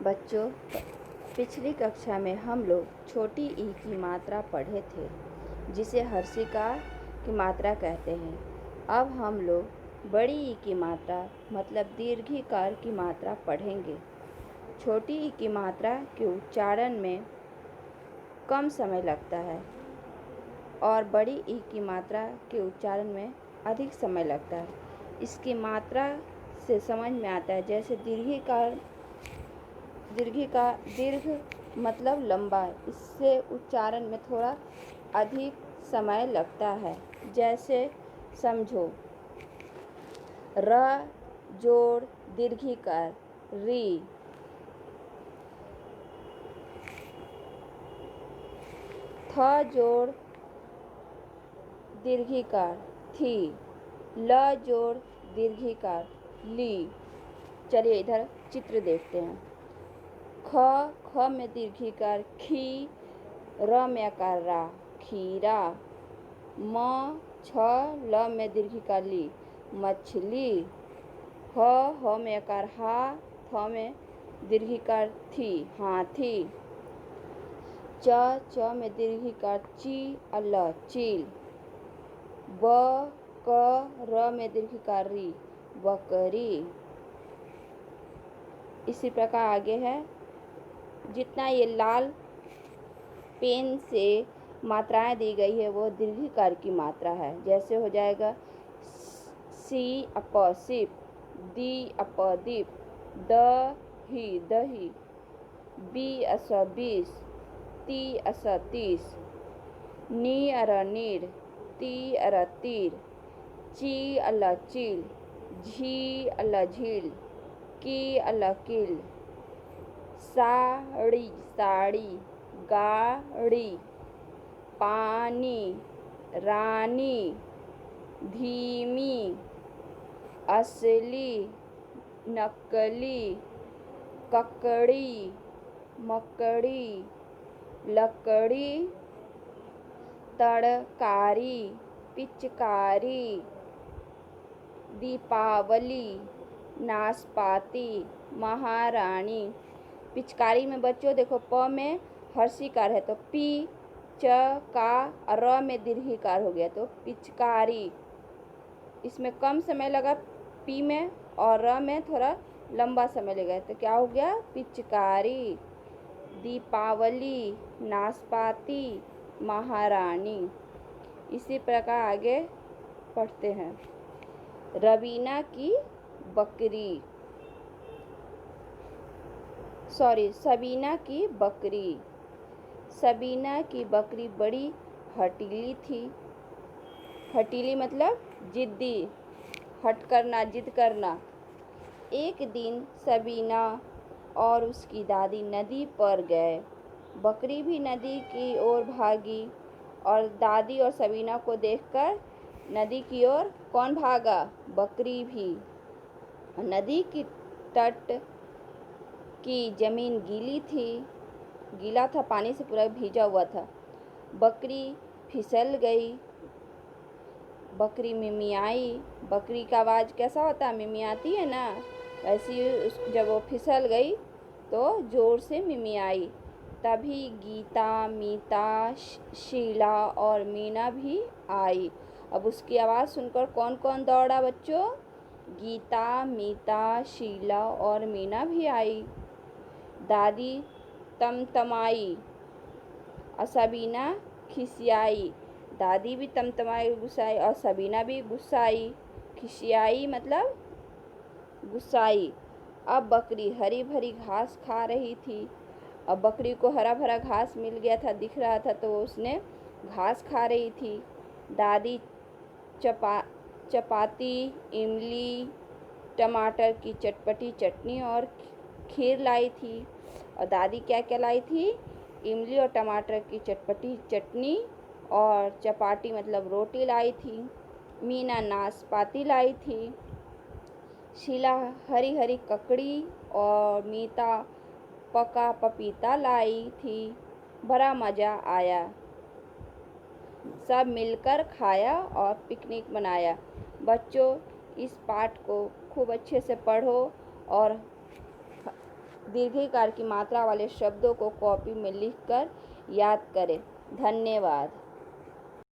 बच्चों, पिछली कक्षा में हम लोग छोटी ई की मात्रा पढ़े थे, जिसे हर्षिकार की मात्रा कहते हैं। अब हम लोग बड़ी ई की मात्रा मतलब दीर्घिकार की मात्रा पढ़ेंगे। छोटी ई की मात्रा के उच्चारण में कम समय लगता है और बड़ी ई की मात्रा के उच्चारण में अधिक समय लगता है। इसकी मात्रा से समझ में आता है, जैसे दीर्घ मतलब लंबा, इससे उच्चारण में थोड़ा अधिक समय लगता है। जैसे समझो, र जोड़ दीर्घिकार री, थ जोड़ दीर्घिकार थी, ल जोड़ दीर्घिकार ली। चलिए इधर चित्र देखते हैं। ख में दीर्घिकार खी, र में आकार रा, खीरा। छ ल में दीर्घिकार ली, मछली। ह में आकार हा, थ में दीर्घिकार थी, हाथी। च में दीर्घिकार ची, अल, चील। र में दीर्घिकार री, बकरी। इसी प्रकार आगे है। जितना ये लाल पेन से मात्राएं दी गई है वो दीर्घिकार की मात्रा है। जैसे हो जाएगा सी अप सिप, दी अप दीप, दही, बी अस बीस, ती अस तीस, नी अर नीर, ती अर तीर, ची अल चील, झी अल झील, की अल कील। साड़ी गाड़ी, पानी रानी, धीमी, असली नकली, ककड़ी मकड़ी, लकड़ी, तरकारी, पिचकारी, दीपावली, नाशपाती, महारानी। पिचकारी में बच्चों देखो, प में हर्षिकार है तो पी, च का और र में दीर्घिकार हो गया तो पिचकारी। इसमें कम समय लगा पी में, और र में थोड़ा लंबा समय लगा तो क्या हो गया, पिचकारी। दीपावली, नाशपाती, महारानी। इसी प्रकार आगे पढ़ते हैं। रवीना की बकरी, सबीना की बकरी। सबीना की बकरी बड़ी हटीली थी। हटीली मतलब जिद्दी, हट करना, जिद करना। एक दिन सबीना और उसकी दादी नदी पर गए। बकरी भी नदी की ओर भागी और दादी और सबीना को देखकर नदी की ओर कौन भागा, बकरी भी। नदी की तट की जमीन गीला था, पानी से पूरा भीजा हुआ था। बकरी फिसल गई, बकरी मिमियाई। बकरी का आवाज़ कैसा होता है, मिमियाती है ना, ऐसी जब वो फिसल गई तो ज़ोर से मिमियाई। तभी गीता, मीता, शीला और मीना भी आई। अब उसकी आवाज़ सुनकर कौन कौन दौड़ा बच्चों, गीता, मीता, शीला और मीना भी आई। दादी तमतमाई और सबीना खिसियाई। दादी भी तमतमाई, गुस्साई, और सबीना भी गुस्साई। खिसियाई मतलब गुस्साई। अब बकरी हरी भरी घास खा रही थी। अब बकरी को हरा भरा घास मिल गया था, दिख रहा था, तो उसने घास खा रही थी। दादी चपाती, इमली, टमाटर की चटपटी चटनी और खीर लाई थी। और दादी क्या क्या लाई थी, इमली और टमाटर की चटपटी चटनी और चपाटी मतलब रोटी लाई थी। मीना नाशपाती लाई थी। शीला हरी हरी ककड़ी और मीता पका पपीता लाई थी। बड़ा मज़ा आया, सब मिलकर खाया और पिकनिक मनाया। बच्चों, इस पाठ को खूब अच्छे से पढ़ो और दीर्घिकार की मात्रा वाले शब्दों को कॉपी में लिखकर याद करें। धन्यवाद।